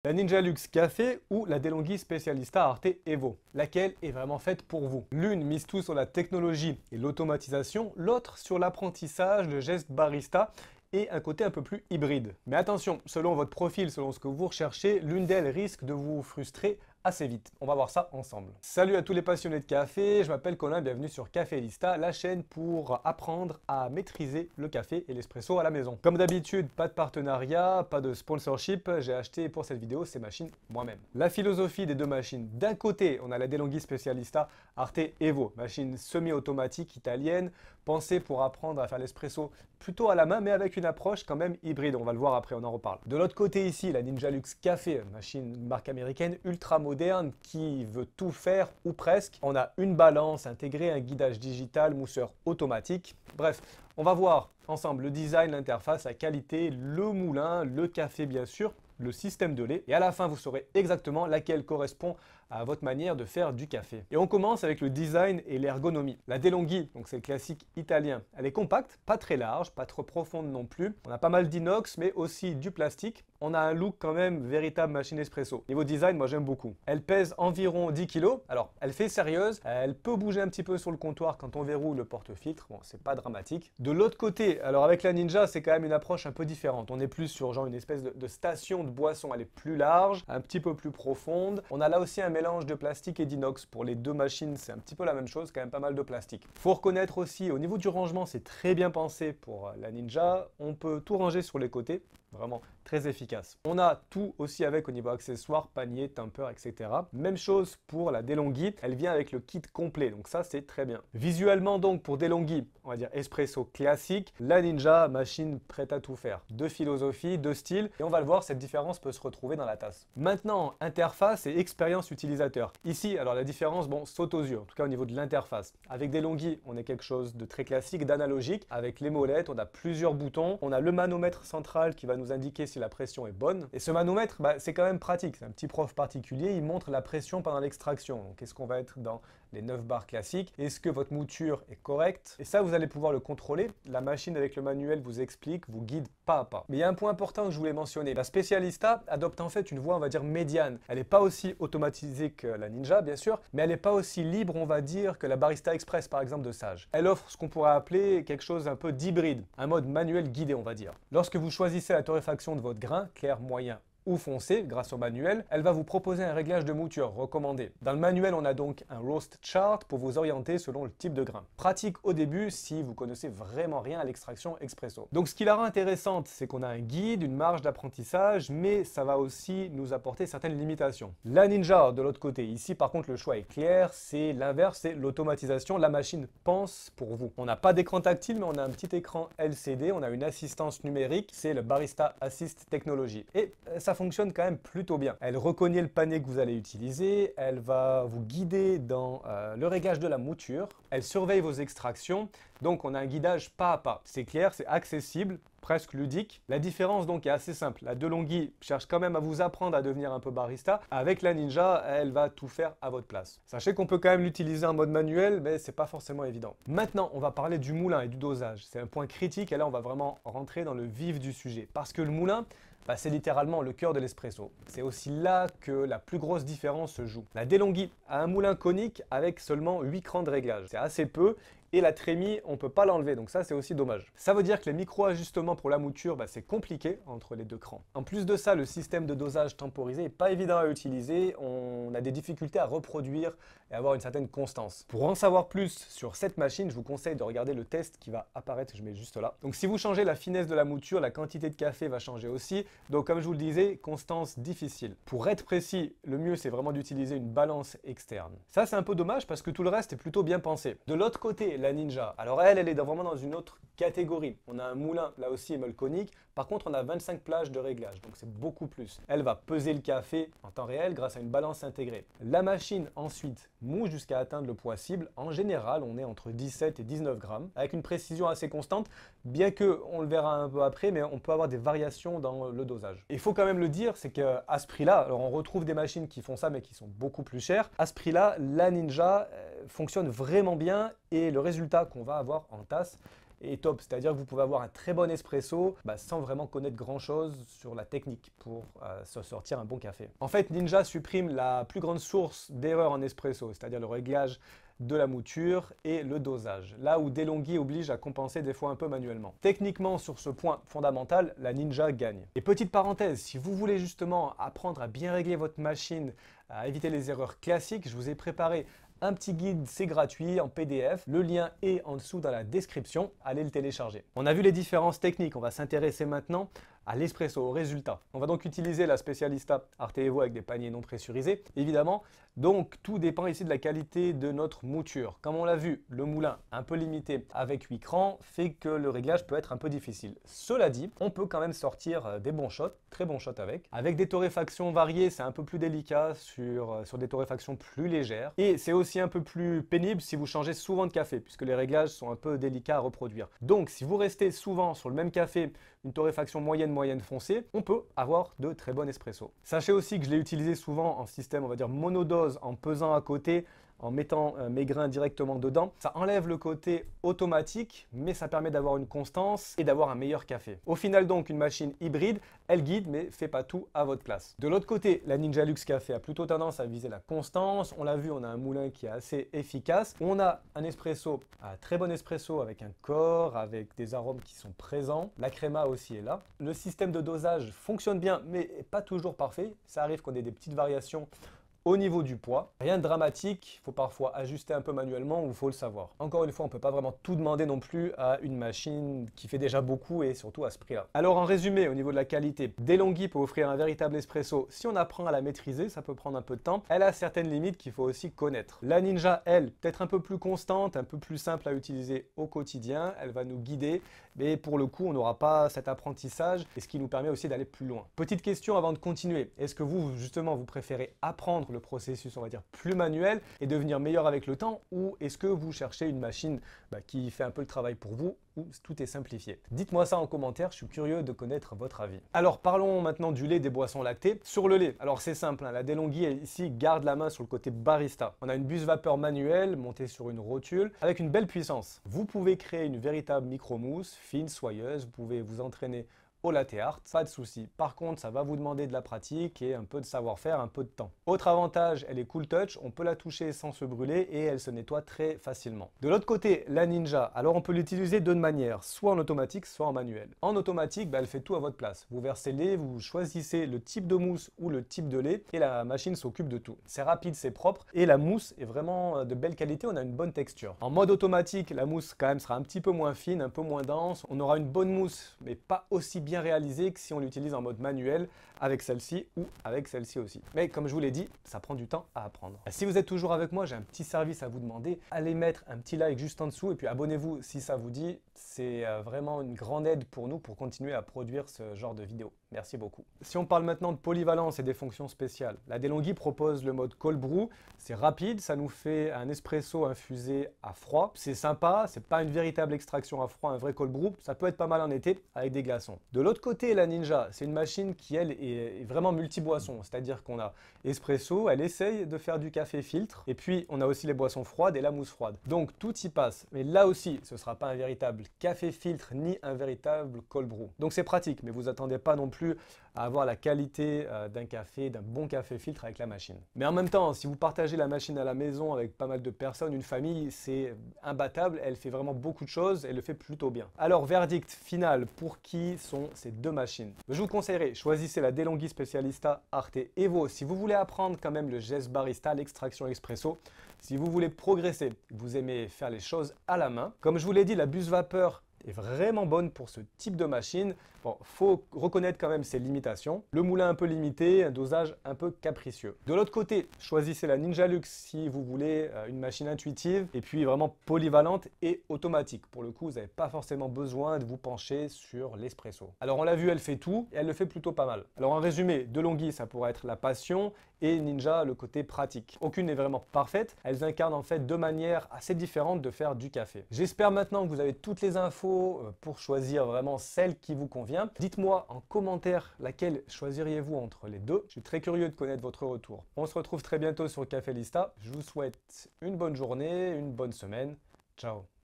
La Ninja Luxe Café ou la DeLonghi Specialista Arte Evo, laquelle est vraiment faite pour vous. L'une mise tout sur la technologie et l'automatisation, l'autre sur l'apprentissage, le geste barista et un côté un peu plus hybride. Mais attention, selon votre profil, selon ce que vous recherchez, l'une d'elles risque de vous frustrer assez vite. On va voir ça ensemble. Salut à tous les passionnés de café, je m'appelle Colin, bienvenue sur Cafélista, la chaîne pour apprendre à maîtriser le café et l'espresso à la maison. Comme d'habitude, pas de partenariat, pas de sponsorship, j'ai acheté pour cette vidéo ces machines moi-même. La philosophie des deux machines, d'un côté, on a la DeLonghi Specialista Arte Evo, machine semi-automatique italienne, pensée pour apprendre à faire l'espresso plutôt à la main, mais avec une approche quand même hybride, on va le voir après, on en reparle. De l'autre côté ici, la Ninja Luxe Café, machine marque américaine ultra moderne qui veut tout faire ou presque. On a une balance intégrée, un guidage digital, mousseur automatique. Bref, on va voir ensemble le design, l'interface, la qualité, le moulin, le café bien sûr, le système de lait et à la fin vous saurez exactement laquelle correspond à votre manière de faire du café. Et on commence avec le design et l'ergonomie. La DeLonghi, donc c'est le classique italien, elle est compacte, pas très large, pas trop profonde non plus. On a pas mal d'inox mais aussi du plastique. On a un look quand même véritable machine espresso. Niveau design, moi j'aime beaucoup. Elle pèse environ 10 kg. Alors, elle fait sérieuse. Elle peut bouger un petit peu sur le comptoir quand on verrouille le porte-filtre. Bon, c'est pas dramatique. De l'autre côté, alors avec la Ninja, c'est quand même une approche un peu différente. On est plus sur genre une espèce de station de boisson. Elle est plus large, un petit peu plus profonde. On a là aussi un mélange de plastique et d'inox. Pour les deux machines, c'est un petit peu la même chose, quand même pas mal de plastique. Faut reconnaître aussi, au niveau du rangement, c'est très bien pensé pour la Ninja. On peut tout ranger sur les côtés. Vraiment très efficace. On a tout aussi avec au niveau accessoires, panier, temper, etc. Même chose pour la DeLonghi, elle vient avec le kit complet, donc ça c'est très bien. Visuellement donc pour DeLonghi, on va dire espresso classique, la Ninja, machine prête à tout faire. Deux philosophies, deux styles, et on va le voir, cette différence peut se retrouver dans la tasse. Maintenant, interface et expérience utilisateur. Ici, alors la différence, bon, saute aux yeux, en tout cas au niveau de l'interface. Avec DeLonghi, on est quelque chose de très classique, d'analogique. Avec les molettes, on a plusieurs boutons, on a le manomètre central qui va nous indiquer si la pression est bonne. Et ce manomètre, c'est quand même pratique. C'est un petit prof particulier, il montre la pression pendant l'extraction. Donc, est-ce qu'on va être dans les 9 bars classiques? Est-ce que votre mouture est correcte? Et ça, vous allez pouvoir le contrôler. La machine avec le manuel vous explique, vous guide pas à pas. Mais il y a un point important que je voulais mentionner. La Specialista adopte en fait une voie, on va dire, médiane. Elle n'est pas aussi automatisée que la Ninja, bien sûr, mais elle n'est pas aussi libre, on va dire, que la Barista Express, par exemple, de Sage. Elle offre ce qu'on pourrait appeler quelque chose un peu d'hybride, un mode manuel guidé, on va dire. Lorsque vous choisissez la torréfaction de votre grain, clair, moyen ou foncé, grâce au manuel, elle va vous proposer un réglage de mouture recommandé. Dans le manuel, on a donc un roast chart pour vous orienter selon le type de grain. Pratique au début si vous connaissez vraiment rien à l'extraction expresso. Donc ce qui la rend intéressante, c'est qu'on a un guide, une marge d'apprentissage, mais ça va aussi nous apporter certaines limitations. La Ninja, de l'autre côté, ici par contre le choix est clair, c'est l'inverse, c'est l'automatisation. La machine pense pour vous. On n'a pas d'écran tactile, mais on a un petit écran LCD, on a une assistance numérique, c'est le Barista Assist Technology. Et ça fonctionne quand même plutôt bien. Elle reconnaît le panier que vous allez utiliser, elle va vous guider dans le réglage de la mouture, elle surveille vos extractions, donc on a un guidage pas à pas. C'est clair, c'est accessible, presque ludique. La différence donc est assez simple. La DeLonghi cherche quand même à vous apprendre à devenir un peu barista. Avec la Ninja, elle va tout faire à votre place. Sachez qu'on peut quand même l'utiliser en mode manuel, mais c'est pas forcément évident. Maintenant, on va parler du moulin et du dosage. C'est un point critique et là on va vraiment rentrer dans le vif du sujet. Parce que le moulin, c'est littéralement le cœur de l'espresso. C'est aussi là que la plus grosse différence se joue. La DeLonghi a un moulin conique avec seulement 8 crans de réglage. C'est assez peu. Et la trémie, on ne peut pas l'enlever, donc ça c'est aussi dommage. Ça veut dire que les micro-ajustements pour la mouture, c'est compliqué entre les deux crans. En plus de ça, le système de dosage temporisé n'est pas évident à utiliser, on a des difficultés à reproduire et avoir une certaine constance. Pour en savoir plus sur cette machine, je vous conseille de regarder le test qui va apparaître, je mets juste là. Donc si vous changez la finesse de la mouture, la quantité de café va changer aussi. Donc comme je vous le disais, constance difficile. Pour être précis, le mieux c'est vraiment d'utiliser une balance externe. Ça c'est un peu dommage parce que tout le reste est plutôt bien pensé. De l'autre côté, la Ninja, alors elle est vraiment dans une autre catégorie. On a un moulin, là aussi émol conique. Par contre, on a 25 plages de réglage, donc c'est beaucoup plus. Elle va peser le café en temps réel grâce à une balance intégrée. La machine ensuite mouche jusqu'à atteindre le poids cible. En général, on est entre 17 et 19 grammes, avec une précision assez constante, bien que, on le verra un peu après, mais on peut avoir des variations dans le dosage. Il faut quand même le dire, c'est qu'à ce prix-là, alors on retrouve des machines qui font ça, mais qui sont beaucoup plus chères. À ce prix-là, la Ninja fonctionne vraiment bien et le résultat qu'on va avoir en tasse, est top. C'est-à-dire que vous pouvez avoir un très bon espresso sans vraiment connaître grand-chose sur la technique pour se sortir un bon café. En fait, Ninja supprime la plus grande source d'erreur en espresso, c'est-à-dire le réglage de la mouture et le dosage, là où DeLonghi oblige à compenser des fois un peu manuellement. Techniquement, sur ce point fondamental, la Ninja gagne. Et petite parenthèse, si vous voulez justement apprendre à bien régler votre machine, à éviter les erreurs classiques, je vous ai préparé un petit guide, c'est gratuit en PDF. Le lien est en dessous dans la description. Allez le télécharger. On a vu les différences techniques. On va s'intéresser maintenant à l'espresso, au résultat. On va donc utiliser la Specialista Arte Evo avec des paniers non pressurisés, évidemment. Donc tout dépend ici de la qualité de notre mouture. Comme on l'a vu, le moulin un peu limité avec 8 crans fait que le réglage peut être un peu difficile. Cela dit, on peut quand même sortir des bons shots, très bons shots avec. Avec des torréfactions variées, c'est un peu plus délicat sur des torréfactions plus légères. Et c'est aussi un peu plus pénible si vous changez souvent de café, puisque les réglages sont un peu délicats à reproduire. Donc si vous restez souvent sur le même café, une torréfaction moyenne foncée, on peut avoir de très bons espresso. Sachez aussi que je l'ai utilisé souvent en système, on va dire monodose, en pesant à côté, en mettant mes grains directement dedans. Ça enlève le côté automatique, mais ça permet d'avoir une constance et d'avoir un meilleur café. Au final donc, une machine hybride, elle guide, mais fait pas tout à votre place. De l'autre côté, la Ninja Luxe Café a plutôt tendance à viser la constance. On l'a vu, on a un moulin qui est assez efficace. On a un espresso, un très bon espresso avec un corps, avec des arômes qui sont présents. La créma aussi est là. Le système de dosage fonctionne bien, mais pas toujours parfait. Ça arrive qu'on ait des petites variations au niveau du poids. Rien de dramatique, il faut parfois ajuster un peu manuellement ou il faut le savoir. Encore une fois, on ne peut pas vraiment tout demander non plus à une machine qui fait déjà beaucoup et surtout à ce prix-là. Alors en résumé, au niveau de la qualité, DeLonghi peut offrir un véritable espresso. Si on apprend à la maîtriser, ça peut prendre un peu de temps. Elle a certaines limites qu'il faut aussi connaître. La Ninja, elle, peut-être un peu plus constante, un peu plus simple à utiliser au quotidien. Elle va nous guider, mais pour le coup, on n'aura pas cet apprentissage et ce qui nous permet aussi d'aller plus loin. Petite question avant de continuer. Est-ce que vous, justement, vous préférez apprendre le processus, on va dire, plus manuel et devenir meilleur avec le temps, ou est-ce que vous cherchez une machine qui fait un peu le travail pour vous, ou tout est simplifié? Dites-moi ça en commentaire, je suis curieux de connaître votre avis. Alors parlons maintenant du lait, des boissons lactées. Sur le lait, alors c'est simple, la DeLonghi ici garde la main sur le côté barista. On a une buse vapeur manuelle montée sur une rotule avec une belle puissance. Vous pouvez créer une véritable micro-mousse, fine, soyeuse, vous pouvez vous entraîner au latte art, pas de souci. Par contre, ça va vous demander de la pratique et un peu de savoir-faire, un peu de temps. Autre avantage, elle est cool touch, on peut la toucher sans se brûler et elle se nettoie très facilement. De l'autre côté, la Ninja, alors on peut l'utiliser de deux manières, soit en automatique, soit en manuel. En automatique, elle fait tout à votre place. Vous versez le lait, vous choisissez le type de mousse ou le type de lait et la machine s'occupe de tout. C'est rapide, c'est propre et la mousse est vraiment de belle qualité, on a une bonne texture. En mode automatique, la mousse quand même sera un petit peu moins fine, un peu moins dense. On aura une bonne mousse, mais pas aussi bien réalisé que si on l'utilise en mode manuel avec celle-ci ou avec celle-ci aussi. Mais comme je vous l'ai dit, ça prend du temps à apprendre. Si vous êtes toujours avec moi, j'ai un petit service à vous demander. Allez mettre un petit like juste en dessous et puis abonnez-vous si ça vous dit. C'est vraiment une grande aide pour nous pour continuer à produire ce genre de vidéos. Merci beaucoup. Si on parle maintenant de polyvalence et des fonctions spéciales, la DeLonghi propose le mode cold brew. C'est rapide, ça nous fait un espresso infusé à froid. C'est sympa, c'est pas une véritable extraction à froid, un vrai cold brew. Ça peut être pas mal en été avec des glaçons. De l'autre côté, la Ninja, c'est une machine qui, elle, est vraiment multi-boisson. C'est-à-dire qu'on a espresso, elle essaye de faire du café filtre. Et puis, on a aussi les boissons froides et la mousse froide. Donc, tout y passe. Mais là aussi, ce ne sera pas un véritable café filtre ni un véritable cold brew. Donc, c'est pratique, mais vous attendez pas non plus à avoir la qualité d'un café, d'un bon café filtre avec la machine. Mais en même temps, si vous partagez la machine à la maison avec pas mal de personnes, une famille, c'est imbattable. Elle fait vraiment beaucoup de choses, elle le fait plutôt bien. Alors, verdict final, pour qui sont ces deux machines? Je vous conseillerais, choisissez la DeLonghi Specialista Arte Evo si vous voulez apprendre quand même le geste barista, l'extraction expresso. Si vous voulez progresser, vous aimez faire les choses à la main. Comme je vous l'ai dit, la buse vapeur est vraiment bonne pour ce type de machine. Bon, faut reconnaître quand même ses limitations. Le moulin un peu limité, un dosage un peu capricieux. De l'autre côté, choisissez la Ninja Luxe si vous voulez une machine intuitive et puis vraiment polyvalente et automatique. Pour le coup, vous n'avez pas forcément besoin de vous pencher sur l'espresso. Alors on l'a vu, elle fait tout et elle le fait plutôt pas mal. Alors en résumé, DeLonghi, ça pourrait être la passion et Ninja, le côté pratique. Aucune n'est vraiment parfaite. Elles incarnent en fait deux manières assez différentes de faire du café. J'espère maintenant que vous avez toutes les infos pour choisir vraiment celle qui vous convient. Dites-moi en commentaire laquelle choisiriez-vous entre les deux. Je suis très curieux de connaître votre retour. On se retrouve très bientôt sur Café Lista. Je vous souhaite une bonne journée, une bonne semaine. Ciao.